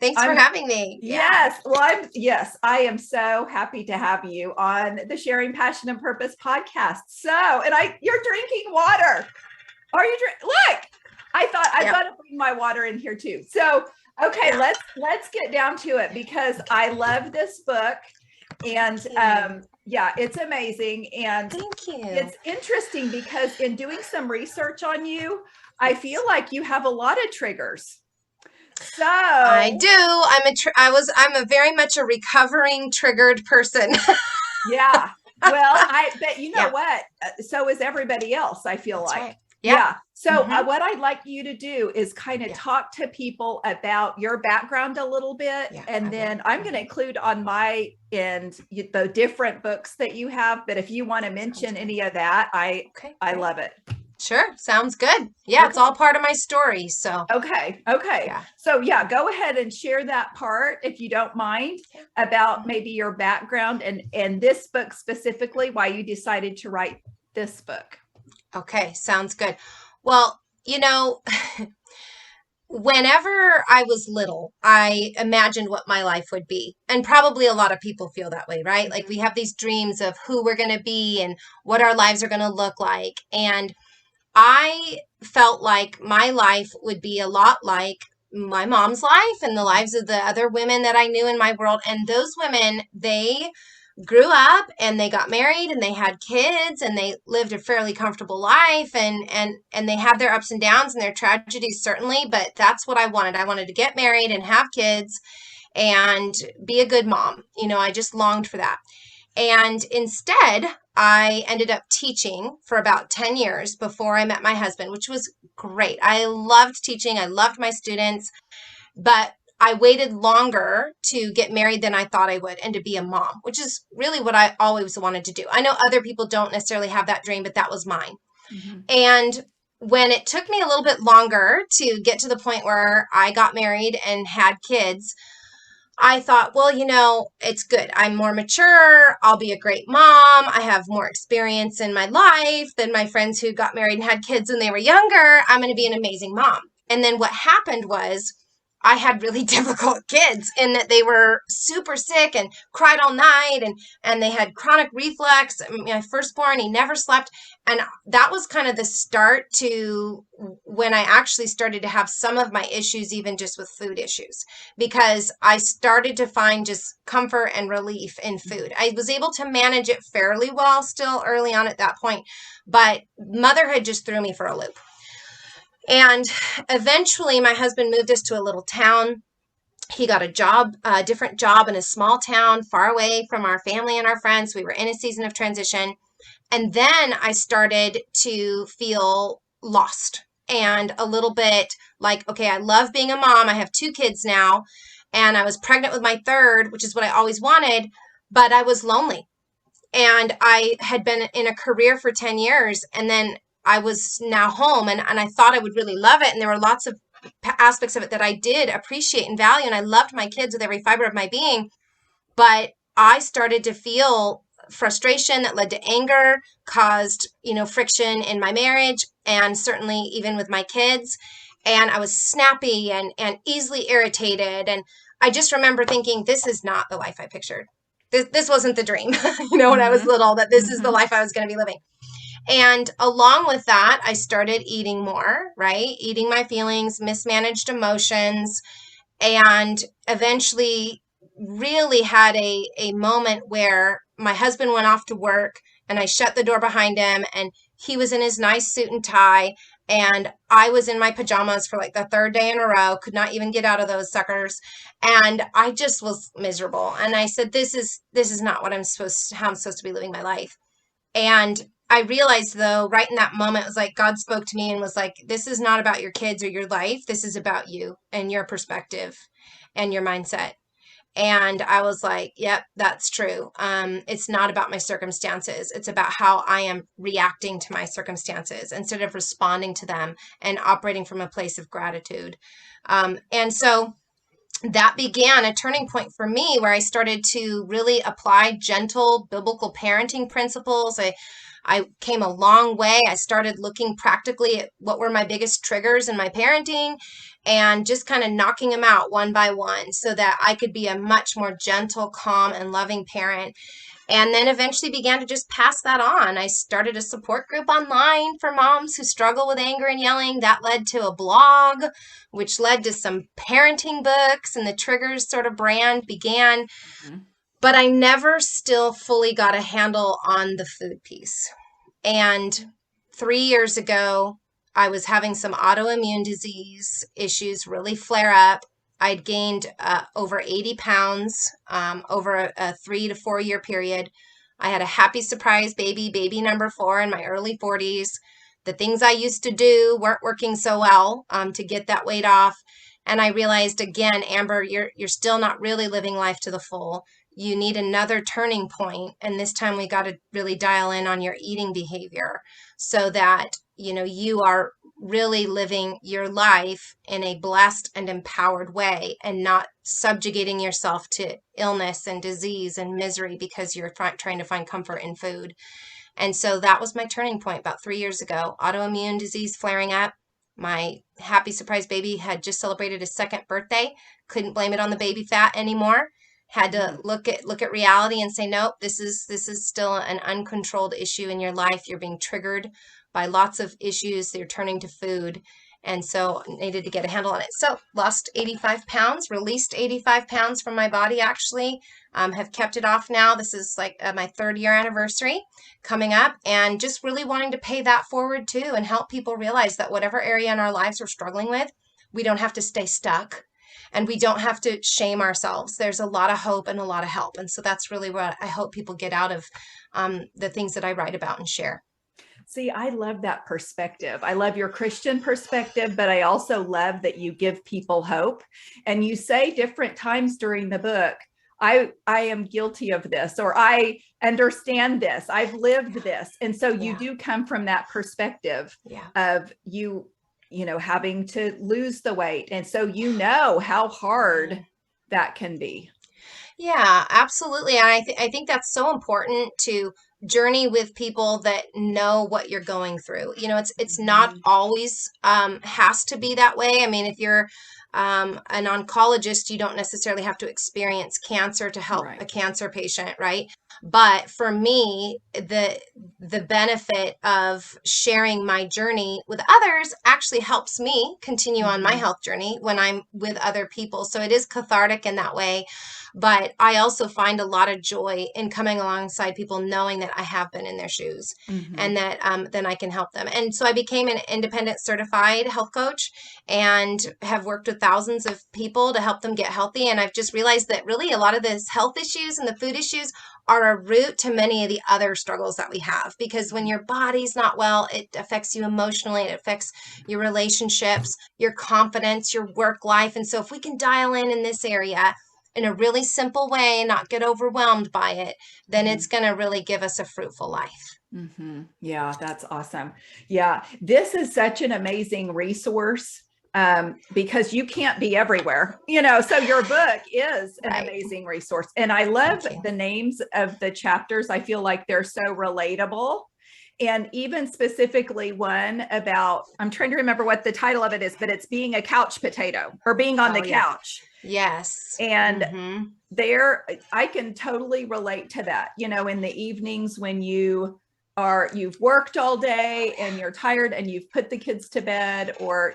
Thanks for I'm having me. Yeah. yes. Well, I am so happy to have you on the Sharing Passion and Purpose podcast. So, and you're drinking water. Are you look? I thought I've Yep. got to bring my water in here too. So, okay, Yeah. let's get down to it because I love this book, and Thank you. yeah, it's amazing, and Thank you. it's interesting because in doing some research on you, I feel like you have a lot of triggers. I So, do. I'm a very much a recovering triggered person. yeah. Well, but you know Yeah, what? So is everybody else, I feel that's like. right. Yep. Yeah. So, Mm-hmm. what I'd like you to do is kind of Yeah. talk to people about your background a little bit. Yeah, I And will. then I'm going to include on my end the different books that you have. But if you want to Sounds mention good. any of that, Okay, I great. love it. Sure. Sounds good. Yeah, it's all Okay. part of my story. So, Okay. Okay. yeah. So, yeah, go ahead and share that part if you don't mind Yeah. about Mhm. maybe your background and this book specifically, why you decided to write this book. Okay, sounds good. Well, whenever I was little, I imagined what my life would be. And probably a lot of people feel that way, right? Like we Mhm. have these dreams of who we're going to be and what our lives are going to look like. And I felt like my life would be a lot like my mom's life and the lives of the other women that I knew in my world. And those women, they grew up and they got married and they had kids and they lived a fairly comfortable life and they had their ups and downs and their tragedies certainly, but that's what I wanted. I wanted to get married and have kids and be a good mom. I just longed for that. And instead, I ended up teaching for about 10 years before I met my husband, which was great. I loved teaching. I loved my students, but I waited longer to get married than I thought I would and to be a mom, which is really what I always wanted to do. I know other people don't necessarily have that dream, but that was mine. Mhm. And when it took me a little bit longer to get to the point where I got married and had kids, I thought, well, it's good. I'm more mature. I'll be a great mom. I have more experience in my life than my friends who got married and had kids when they were younger. I'm going to be an amazing mom. And then what happened was I had really difficult kids in that they were super sick and cried all night and they had chronic reflux. My firstborn, he never slept. And that was kind of the start to when I actually started to have some of my issues, even just with food issues, because I started to find just comfort and relief in food. I was able to manage it fairly well still early on at that point, but motherhood just threw me for a loop. And eventually, my husband moved us to a little town. He got a different job in a small town far away from our family and our friends. We were in a season of transition. And then I started to feel lost and a little bit like, okay, I love being a mom. I have two kids now, and I was pregnant with my third, which is what I always wanted, but I was lonely. And I had been in a career for 10 years, and then I was now home, and I thought I would really love it. And there were lots of aspects of it that I did appreciate and value, and I loved my kids with every fiber of my being. But I started to feel frustration that led to anger, caused, friction in my marriage, and certainly even with my kids. And I was snappy and easily irritated. And I just remember thinking, this is not the life I pictured. This wasn't the dream, when I was Mhm. little, that this is the Mhm. life I was going to be living. And along with that, I started eating more, right? Eating my feelings, mismanaged emotions, and eventually really had a moment where my husband went off to work and I shut the door behind him and he was in his nice suit and tie and I was in my pajamas for like the third day in a row, could not even get out of those suckers, and I just was miserable. And I said, this is not what how I'm supposed to be living my life. And I realized, though, right in that moment, it was like God spoke to me and was like, this is not about your kids or your life. This is about you and your perspective and your mindset. And I was like, yep, that's true. It's not about my circumstances. It's about how I am reacting to my circumstances instead of responding to them and operating from a place of gratitude. And so that began a turning point for me where I started to really apply gentle biblical parenting principles. I came a long way. I started looking practically at what were my biggest triggers in my parenting and just kind of knocking them out one by one so that I could be a much more gentle, calm, and loving parent. And then eventually began to just pass that on. I started a support group online for moms who struggle with anger and yelling. That led to a blog, which led to some parenting books, and the Triggers sort of brand began. Mm-hmm. But I never still fully got a handle on the food piece. And 3 years ago, I was having some autoimmune disease issues really flare up. I'd gained over 80 pounds over a 3 to 4 year period. I had a happy surprise baby number 4 in my early 40s. The things I used to do weren't working so well to get that weight off. And I realized again, Amber, you're still not really living life to the full. You need another turning point. And this time we got to really dial in on your eating behavior so that, you are really living your life in a blessed and empowered way and not subjugating yourself to illness and disease and misery because you're trying to find comfort in food. And so that was my turning point about 3 years ago. Autoimmune disease flaring up. My happy surprise baby had just celebrated his 2nd birthday. Couldn't blame it on the baby fat anymore. Had to look at reality and say, nope, this is still an uncontrolled issue in your life. You're being triggered by lots of issues. They're turning to food. And so needed to get a handle on it. So lost 85 pounds, released 85 pounds from my body, actually. Have kept it off now. This is like my 3rd year anniversary coming up, and just really wanting to pay that forward too and help people realize that whatever area in our lives we're struggling with, we don't have to stay stuck. And we don't have to shame ourselves. There's a lot of hope and a lot of help. And so that's really what I hope people get out of the things that I write about and share. See, I love that perspective. I love your Christian perspective, but I also love that you give people hope. And you say different times during the book, I am guilty of this, or I understand this, I've lived this. And so you do come from that perspective of you having to lose the weight. And so how hard that can be. Yeah, absolutely. And I think that's so important to journey with people that know what you're going through. It's not always has to be that way. I mean, if you're an oncologist, you don't necessarily have to experience cancer to help a cancer patient, right? But for me, the benefit of sharing my journey with others actually helps me continue on my health journey when I'm with other people. So it is cathartic in that way. But I also find a lot of joy in coming alongside people knowing that I have been in their shoes and that then I can help them. And so I became an independent certified health coach and have worked with thousands of people to help them get healthy. And I've just realized that really a lot of this health issues and the food issues are a root to many of the other struggles that we have, because when your body's not well, it affects you emotionally, it affects your relationships, your confidence, your work life. And so if we can dial in this area in a really simple way, not get overwhelmed by it, then it's going to really give us a fruitful life. Yeah, that's awesome. Yeah, this is such an amazing resource because you can't be everywhere, so your book is an amazing resource. And I love the names of the chapters. I feel like they're so relatable. And even specifically one about, I'm trying to remember what the title of it is, but it's being a couch potato or being on the couch. Yes. And there, I can totally relate to that, in the evenings when you've worked all day and you're tired and you've put the kids to bed, or,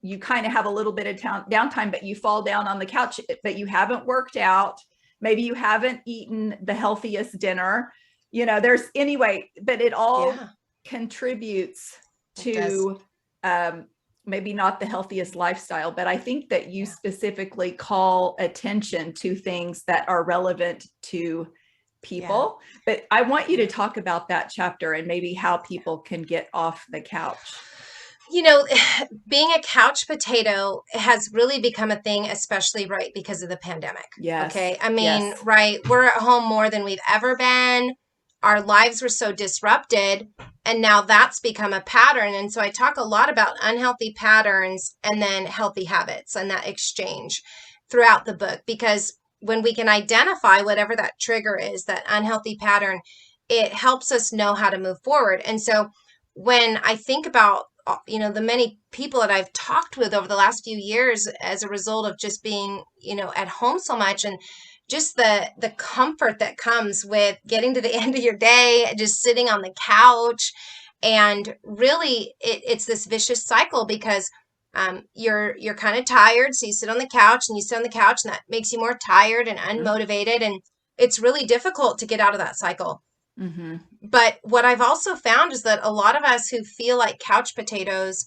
you kind of have a little bit of downtime, but you fall down on the couch, but you haven't worked out. Maybe you haven't eaten the healthiest dinner, but it all contributes to, maybe not the healthiest lifestyle, but I think that you specifically call attention to things that are relevant to people. But I want you to talk about that chapter and maybe how people can get off the couch. Being a couch potato has really become a thing, especially because of the pandemic. Yes. Okay. I mean, we're at home more than we've ever been. Our lives were so disrupted, and now that's become a pattern. And so I talk a lot about unhealthy patterns and then healthy habits and that exchange throughout the book, because when we can identify whatever that trigger is, that unhealthy pattern, it helps us know how to move forward. And so when I think about the many people that I've talked with over the last few years as a result of just being, at home so much, and just the comfort that comes with getting to the end of your day, just sitting on the couch. And really it's this vicious cycle because you're kind of tired. So you sit on the couch and you sit on the couch, and that makes you more tired and unmotivated. And it's really difficult to get out of that cycle. Mm-hmm. But what I've also found is that a lot of us who feel like couch potatoes,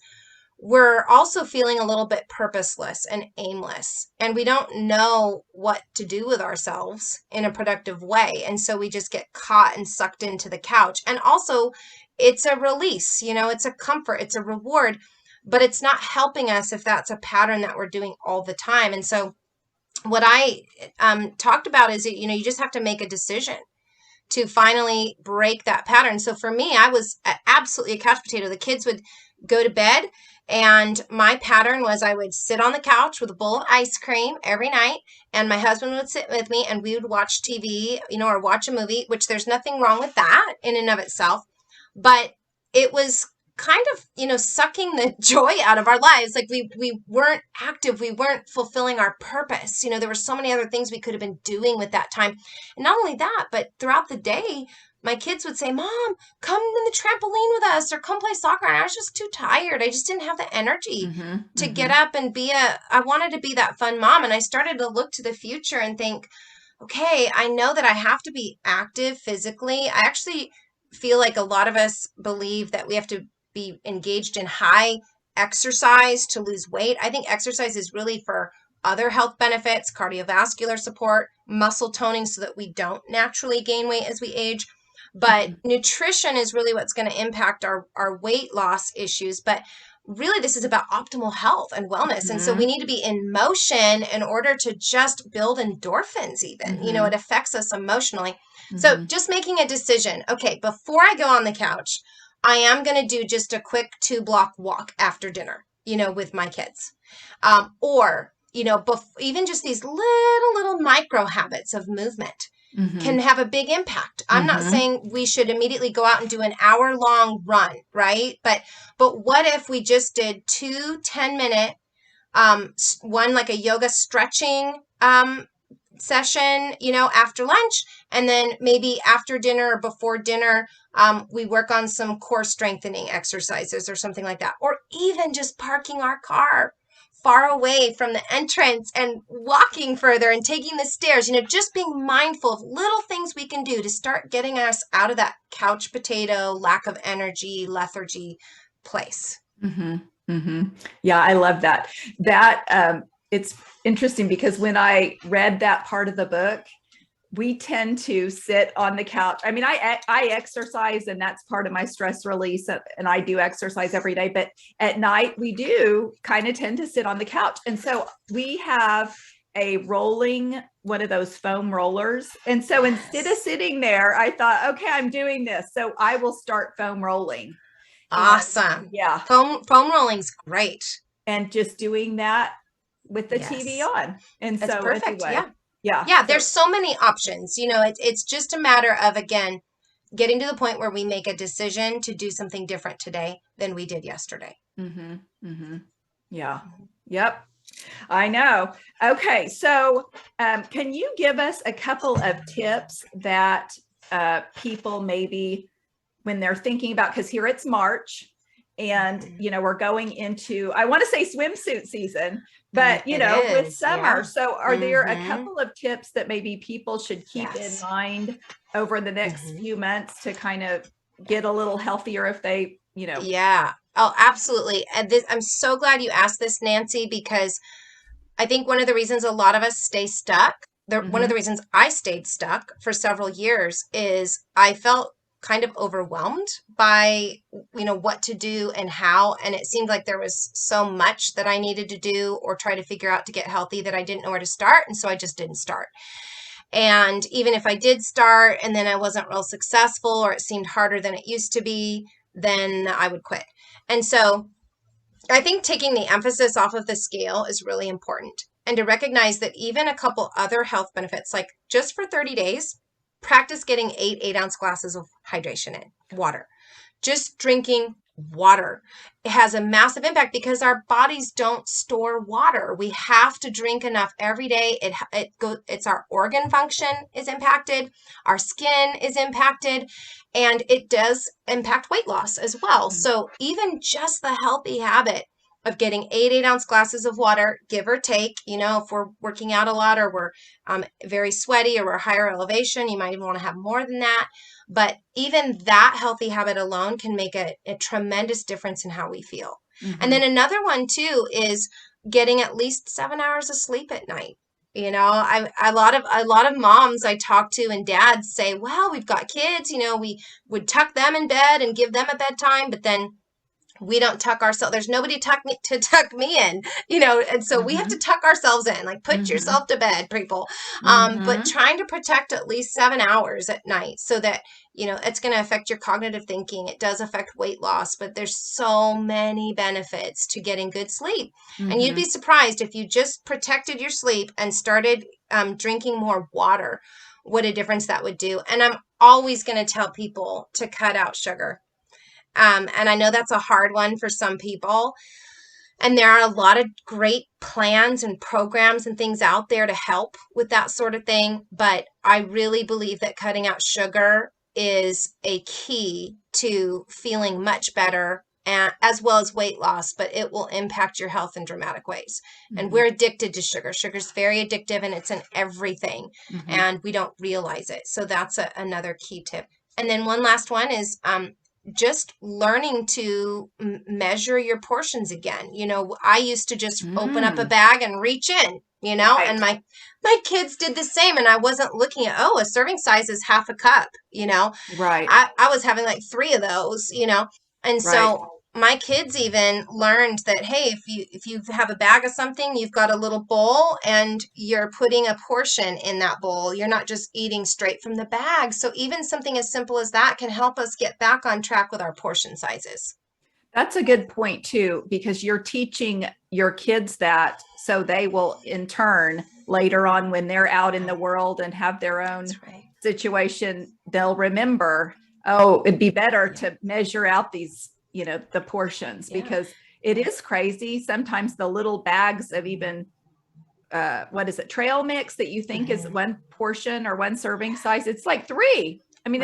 we're also feeling a little bit purposeless and aimless, and we don't know what to do with ourselves in a productive way. And so we just get caught and sucked into the couch. And also, it's a release, it's a comfort, it's a reward, but it's not helping us if that's a pattern that we're doing all the time. And so, what I talked about is, you just have to make a decision to finally break that pattern. So for me, I was absolutely a couch potato. The kids would go to bed, and my pattern was I would sit on the couch with a bowl of ice cream every night, and my husband would sit with me, and we would watch TV, or watch a movie, which there's nothing wrong with that in and of itself. But it was kind of, sucking the joy out of our lives. Like we weren't active. We weren't fulfilling our purpose. There were so many other things we could have been doing with that time. And not only that, but throughout the day, my kids would say, Mom, come in the trampoline with us, or come play soccer. And I was just too tired. I just didn't have the energy to get up and I wanted to be that fun mom. And I started to look to the future and think, okay, I know that I have to be active physically. I actually feel like a lot of us believe that we have to be engaged in high exercise to lose weight. I think exercise is really for other health benefits, cardiovascular support, muscle toning, so that we don't naturally gain weight as we age. But nutrition is really what's going to impact our weight loss issues. But really, this is about optimal health and wellness. And so we need to be in motion in order to just build endorphins even. It affects us emotionally. So just making a decision. Okay, before I go on the couch, I am going to do just a quick 2-block walk after dinner, with my kids. Or, even just these little micro habits of movement can have a big impact. I'm not saying we should immediately go out and do an hour-long run, right? But what if we just did 2 10-minute, one like a yoga stretching session, after lunch, and then maybe after dinner or before dinner, we work on some core strengthening exercises or something like that. Or even just parking our car far away from the entrance and walking further and taking the stairs, just being mindful of little things we can do to start getting us out of that couch potato, lack of energy, lethargy place. Yeah, I love that. It's interesting because when I read that part of the book, we tend to sit on the couch. I mean, I exercise, and that's part of my stress release, and I do exercise every day, but at night we do kind of tend to sit on the couch. And so we have a rolling, one of those foam rollers. And so instead of sitting there, I thought, okay, I'm doing this, so I will start foam rolling. Awesome. Yeah. Foam rolling's great. And just doing that with the TV on. And that's so perfect. Anyway, yeah. There's so many options. It's just a matter of, again, getting to the point where we make a decision to do something different today than we did yesterday. Yeah. Yep. I know. Okay. So can you give us a couple of tips that people maybe when they're thinking about, because here it's March, and, we're going into, I want to say swimsuit season, but, with summer. Yeah. So are there a couple of tips that maybe people should keep in mind over the next few months to kind of get a little healthier if they, Yeah. Oh, absolutely. And I'm so glad you asked this, Nancy, because I think one of the reasons a lot of us stay stuck, one of the reasons I stayed stuck for several years is I felt kind of overwhelmed by, what to do and how. And it seemed like there was so much that I needed to do or try to figure out to get healthy that I didn't know where to start. And so I just didn't start. And even if I did start and then I wasn't real successful, or it seemed harder than it used to be, then I would quit. And so I think taking the emphasis off of the scale is really important. And to recognize that even a couple other health benefits, like just for 30 days, practice getting 8 8-ounce glasses of hydration in water. Just drinking water. It has a massive impact because our bodies don't store water. We have to drink enough every day. It's our organ function is impacted, our skin is impacted, and it does impact weight loss as well. So even just the healthy habit of getting 8 ounce glasses of water, give or take, if we're working out a lot or we're very sweaty or we're higher elevation, you might even want to have more than that. But even that healthy habit alone can make a tremendous difference in how we feel. And then another one too is getting at least 7 hours of sleep at night. A lot of moms I talk to and dads say, well, we've got kids, we would tuck them in bed and give them a bedtime, but then we don't tuck ourselves. There's nobody to tuck me in, and so we have to tuck ourselves in, like put yourself to bed, people. But trying to protect at least 7 hours at night so that, it's going to affect your cognitive thinking. It does affect weight loss, but there's so many benefits to getting good sleep. And you'd be surprised if you just protected your sleep and started drinking more water, what a difference that would do. And I'm always going to tell people to cut out sugar. And I know that's a hard one for some people. And there are a lot of great plans and programs and things out there to help with that sort of thing. But I really believe that cutting out sugar is a key to feeling much better, as well as weight loss, but it will impact your health in dramatic ways. And we're addicted to sugar. Sugar's very addictive and it's in everything. And we don't realize it. So that's another key tip. And then one last one is just learning to measure your portions again. I used to just open up a bag and reach in, Right. and my kids did the same. And I wasn't looking at, a serving size is half a cup, Right. I was having like 3 of those, and so my kids even learned that, hey, if you have a bag of something, you've got a little bowl and you're putting a portion in that bowl. You're not just eating straight from the bag. So even something as simple as that can help us get back on track with our portion sizes. That's a good point too, because you're teaching your kids that, so they will in turn later on when they're out in the world and have their own situation, they'll remember, it'd be better to measure out these, the portions, because it is crazy. Sometimes the little bags of even, what is it, trail mix that you think is one portion or one serving size, it's like 3. I mean,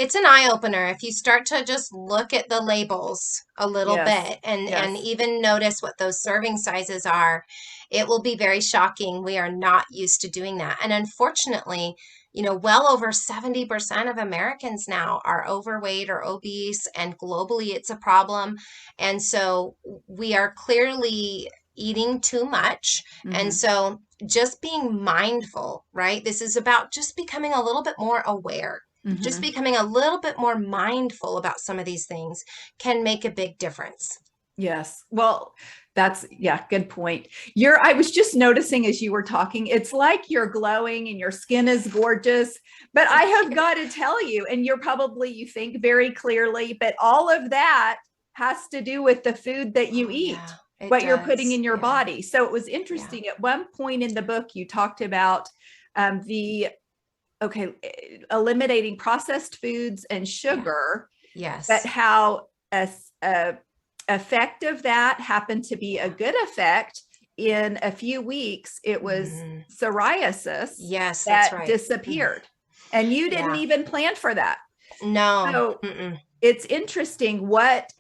it's an eye opener if you start to just look at the labels a little bit and even notice what those serving sizes are. It will be very shocking. We are not used to doing that. And unfortunately, well over 70% of Americans now are overweight or obese, and globally it's a problem. And so we are clearly eating too much. And so just being mindful, right? This is about just becoming a little bit more aware. Just becoming a little bit more mindful about some of these things can make a big difference. Yes. Well, that's, good point. I was just noticing as you were talking, it's like you're glowing and your skin is gorgeous, but I have got to tell you, and you think very clearly, but all of that has to do with the food that you eat, what you're putting in your body. So it was interesting. At one point in the book, you talked about eliminating processed foods and sugar. Yes. But how a effect of that happened to be a good effect. In a few weeks, it was psoriasis. Yes, that that's right. Disappeared. And you didn't even plan for that. No. So it's interesting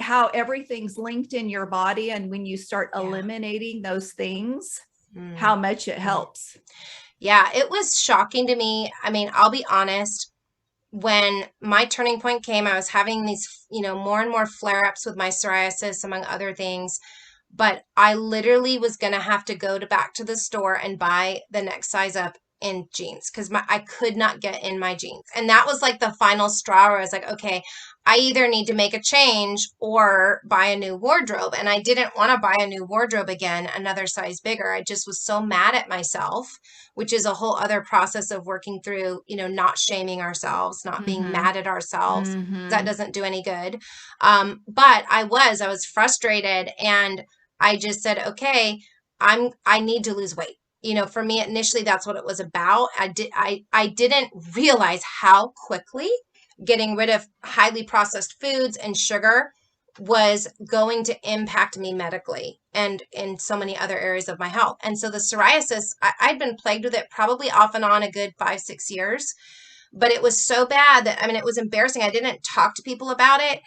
how everything's linked in your body. And when you start eliminating those things, how much it helps. Yeah, it was shocking to me. I mean, I'll be honest, when my turning point came, I was having these, more and more flare-ups with my psoriasis, among other things. But I literally was going to have to go back to the store and buy the next size up in jeans because I could not get in my jeans. And that was like the final straw where I was like, okay, I either need to make a change or buy a new wardrobe. And I didn't want to buy a new wardrobe again, another size bigger. I just was so mad at myself, which is a whole other process of working through, not shaming ourselves, not being mad at ourselves. That doesn't do any good. But I was frustrated, and I just said, okay, I need to lose weight. For me, initially, that's what it was about. I didn't realize how quickly getting rid of highly processed foods and sugar was going to impact me medically and in so many other areas of my health. And so the psoriasis, I'd been plagued with it probably off and on a good 5-6 years. But it was so bad that, I mean, it was embarrassing. I didn't talk to people about it.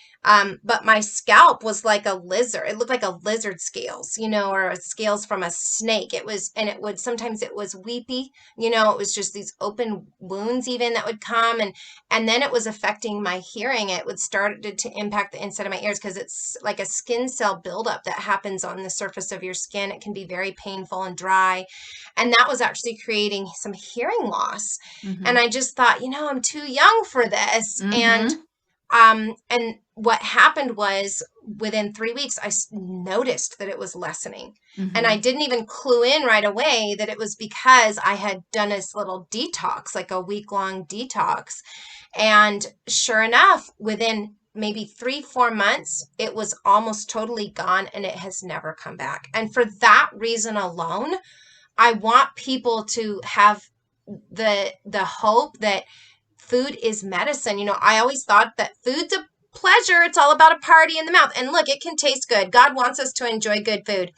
But my scalp was like a lizard. It looked like a lizard scales, or scales from a snake. And sometimes it was weepy, it was just these open wounds even that would come. And then it was affecting my hearing. It would start to impact the inside of my ears because it's like a skin cell buildup that happens on the surface of your skin. It can be very painful and dry. And that was actually creating some hearing loss. And I just thought, I'm too young for this. And what happened was within 3 weeks, I noticed that it was lessening. And I didn't even clue in right away that it was because I had done this little detox, like a week-long detox. And sure enough, within maybe 3-4 months, it was almost totally gone, and it has never come back. And for that reason alone, I want people to have the hope that food is medicine. I always thought that food's a pleasure. It's all about a party in the mouth. And look, it can taste good. God wants us to enjoy good food,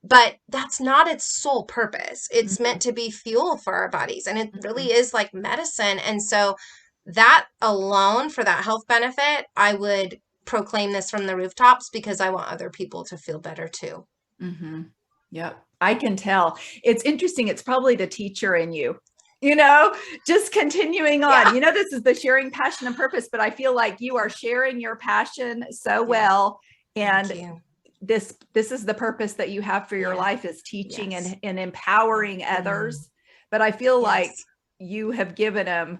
but that's not its sole purpose. It's meant to be fuel for our bodies, and it really is like medicine. And so that alone, for that health benefit, I would proclaim this from the rooftops because I want other people to feel better too. Yep. I can tell. It's interesting. It's probably the teacher in you, just continuing on. Yeah. This is the sharing passion and purpose, but I feel like you are sharing your passion so well. And this is the purpose that you have for your life, is teaching and empowering others. But I feel like you have given them,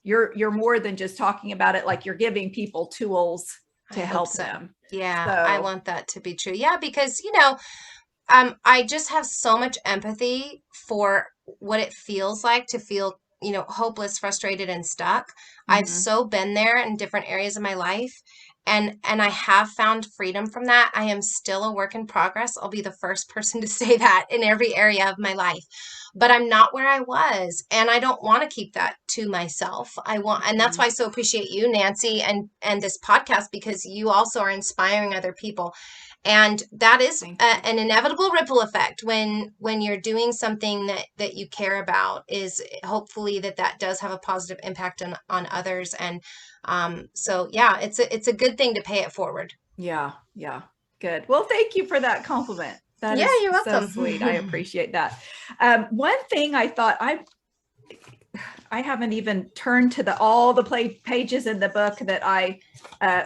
you're more than just talking about it. Like, you're giving people tools to help them. Yeah. So, I want that to be true. Yeah. Because, I just have so much empathy for what it feels like to feel, hopeless, frustrated, and stuck. I've so been there in different areas of my life. And I have found freedom from that. I am still a work in progress. I'll be the first person to say that in every area of my life. But I'm not where I was. And I don't want to keep that to myself. And that's why I so appreciate you, Nancy, and this podcast, because you also are inspiring other people. And that is an inevitable ripple effect when you're doing something that you care about, is hopefully that does have a positive impact on others. And so, yeah, it's a good thing to pay it forward. Yeah. Good. Well, thank you for that compliment. That is you're welcome. So sweet. I appreciate that. One thing I thought, I haven't even turned to all the pages in the book that I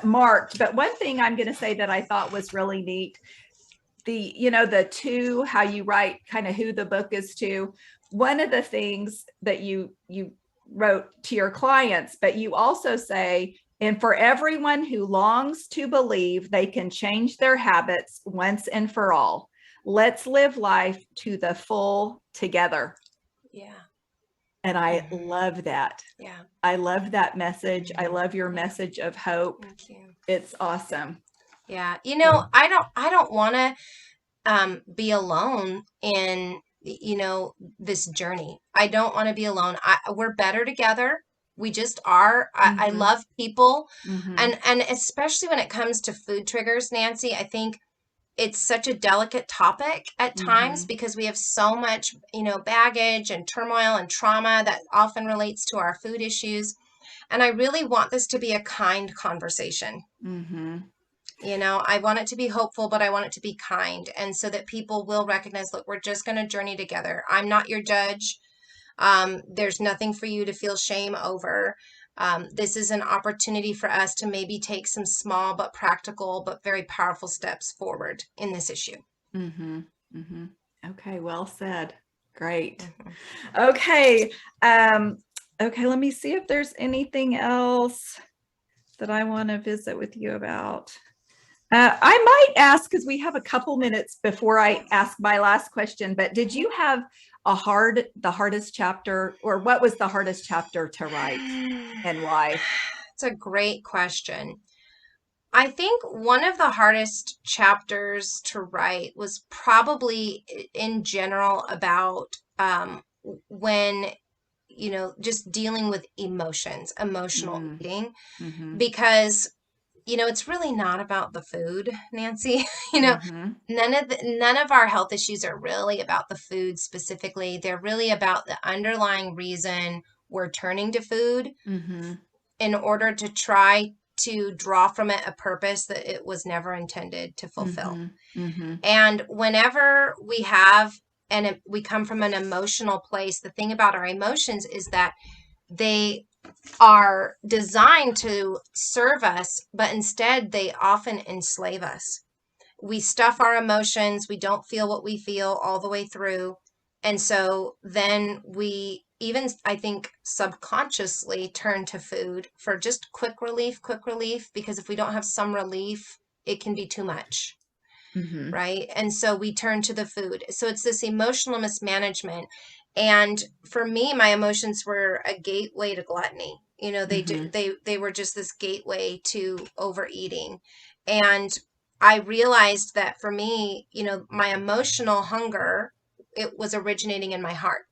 marked, but one thing I'm going to say that I thought was really neat, the to, how you write kind of who the book is to. One of the things that you wrote to your clients, but you also say, and for everyone who longs to believe they can change their habits once and for all, let's live life to the full together. Yeah. And I love that. Yeah. I love that message. I love your message of hope. Thank you. It's awesome. Yeah. I don't want to be alone in, this journey. I don't want to be alone. We're better together. We just are. I love people. And especially when it comes to food triggers, Nancy, I think it's such a delicate topic at times because we have so much, baggage and turmoil and trauma that often relates to our food issues. And I really want this to be a kind conversation. I want it to be hopeful, but I want it to be kind. And so that people will recognize, look, we're just going to journey together. I'm not your judge. There's nothing for you to feel shame over. This is an opportunity for us to maybe take some small but practical but very powerful steps forward in this issue. Okay, well said. Great. Okay. Okay, let me see if there's anything else that I want to visit with you about. I might ask, because we have a couple minutes before I ask my last question, but did you have the hardest chapter, or what was the hardest chapter to write and why? It's a great question. I think one of the hardest chapters to write was probably in general about when just dealing with emotions, emotional eating, Mm-hmm. because it's really not about the food, Nancy. Mm-hmm. None of our health issues are really about the food specifically. They're really about the underlying reason we're turning to food Mm-hmm. in order to try to draw from it a purpose that it was never intended to fulfill. Mm-hmm. Mm-hmm. And whenever we have and we come from an emotional place, the thing about our emotions is that they are designed to serve us, but instead they often enslave us. We stuff our emotions, we don't feel what we feel all the way through. And so then we even, I think, subconsciously turn to food for just quick relief, because if we don't have some relief, it can be too much. Mm-hmm. Right? And so we turn to the food. So it's this emotional mismanagement. And for me, my emotions were a gateway to gluttony. They were just this gateway to overeating. And I realized that for me, my emotional hunger, it was originating in my heart.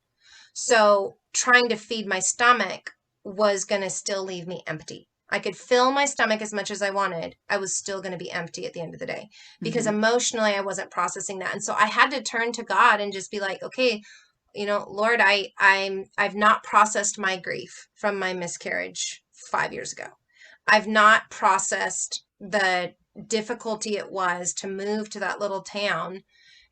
So trying to feed my stomach was going to still leave me empty. I could fill my stomach as much as I wanted. I was still going to be empty at the end of the day because Mm-hmm. emotionally I wasn't processing that. And so I had to turn to God and just be like, okay, Lord, I've not processed my grief from my miscarriage 5 years ago. I've not processed the difficulty it was to move to that little town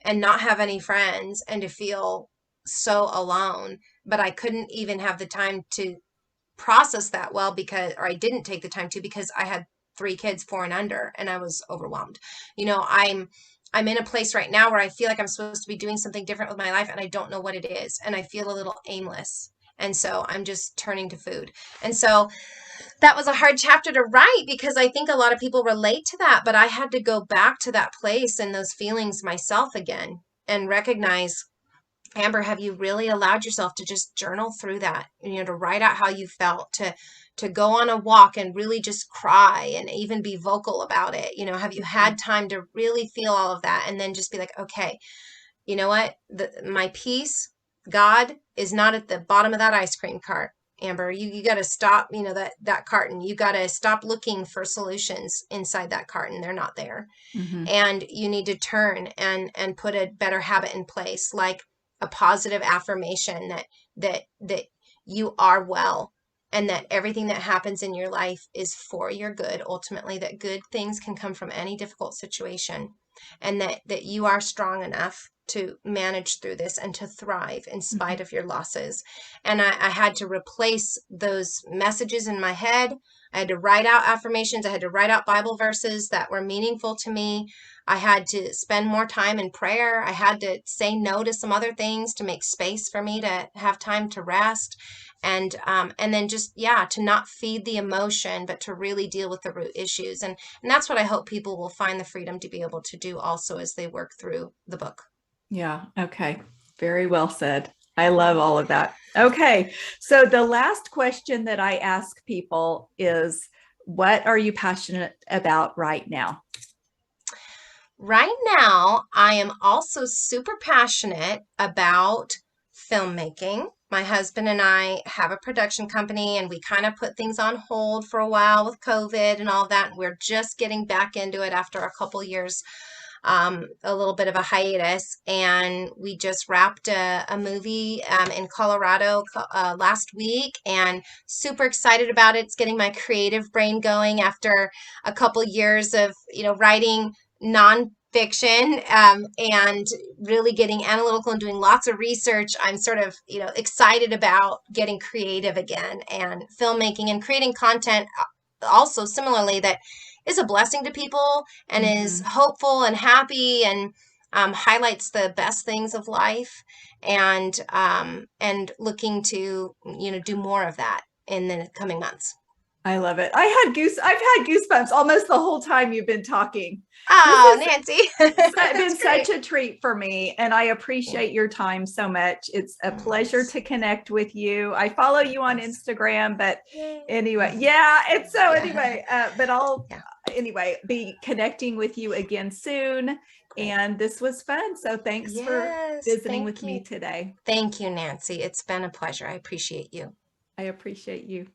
and not have any friends and to feel so alone. But I couldn't even have the time to process that well or I didn't take the time to, because I had 3 kids, 4 and under, and I was overwhelmed. I'm in a place right now where I feel like I'm supposed to be doing something different with my life, and I don't know what it is, and I feel a little aimless. And so I'm just turning to food. And so that was a hard chapter to write because I think a lot of people relate to that, but I had to go back to that place and those feelings myself again and recognize, Amber, have you really allowed yourself to just journal through that, to write out how you felt, to go on a walk and really just cry and even be vocal about it? Have you had time to really feel all of that and then just be like, okay, you know what? My peace, God, is not at the bottom of that ice cream cart. Amber, you got to stop, that carton. You got to stop looking for solutions inside that carton. They're not there. Mm-hmm. And you need to turn and put a better habit in place, like a positive affirmation that you are well, and that everything that happens in your life is for your good, ultimately, that good things can come from any difficult situation, and that you are strong enough to manage through this and to thrive in spite of your losses. And I had to replace those messages in my head. I had to write out affirmations. I had to write out Bible verses that were meaningful to me. I had to spend more time in prayer. I had to say no to some other things to make space for me to have time to rest. And then just, to not feed the emotion, but to really deal with the root issues. And that's what I hope people will find the freedom to be able to do also as they work through the book. Yeah. Okay. Very well said. I love all of that. Okay. So the last question that I ask people is, what are you passionate about right now? Right now, I am also super passionate about filmmaking. My husband and I have a production company, and we kind of put things on hold for a while with COVID and all that. We're just getting back into it after a couple years, a little bit of a hiatus. And we just wrapped a movie in Colorado last week, and super excited about it. It's getting my creative brain going after a couple years of, writing nonfiction, and really getting analytical and doing lots of research. I'm sort of, excited about getting creative again, and filmmaking and creating content also similarly that is a blessing to people and is hopeful and happy and highlights the best things of life, and looking to, do more of that in the coming months. I love it. I've had goosebumps almost the whole time you've been talking. Oh, Nancy. It's been such a treat for me, and I appreciate your time so much. It's a pleasure to connect with you. I follow you on Instagram, but anyway, but I'll be connecting with you again soon. And this was fun. So thanks for Yes, visiting thank with me you. today. Thank you, Nancy. It's been a pleasure. I appreciate you. I appreciate you.